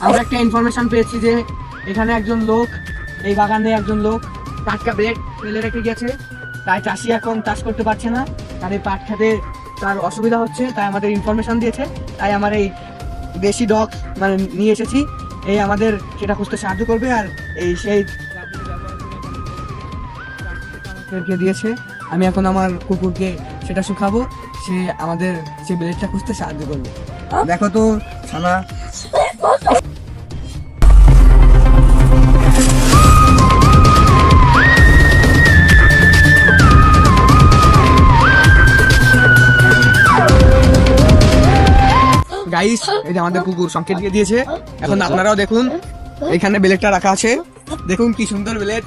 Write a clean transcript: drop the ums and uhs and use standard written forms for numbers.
আমরা একটা ইনফরমেশন পেয়েছি যে এখানে একজন লোক, এই বাগানে একজন লোক টাটকা ব্রেড ফেলে রেখে গেছে, তাই চাষি এখন চাষ করতে পারছে না, তার এই পাট খেতে তার অসুবিধা হচ্ছে, তাই আমাদের ইনফরমেশন দিয়েছে, তাই আমার এই বেশি ডগ মানে নিয়ে এসেছি, এই আমাদের সেটা খুঁজতে সাহায্য করবে। আর এই সেই দিয়েছে, আমি এখন আমার কুকুরকে সেটা শুকাবো, সে আমাদের সেই ব্লেডটা খুঁজতে সাহায্য করবে। দেখো তো ছানা, গাইস এই যে আমাদের কুকুর সংকেত দিয়ে দিয়েছে, এখন আপনারাও দেখুন এখানে ব্লেডটা রাখা আছে, দেখুন কি সুন্দর ব্লেড।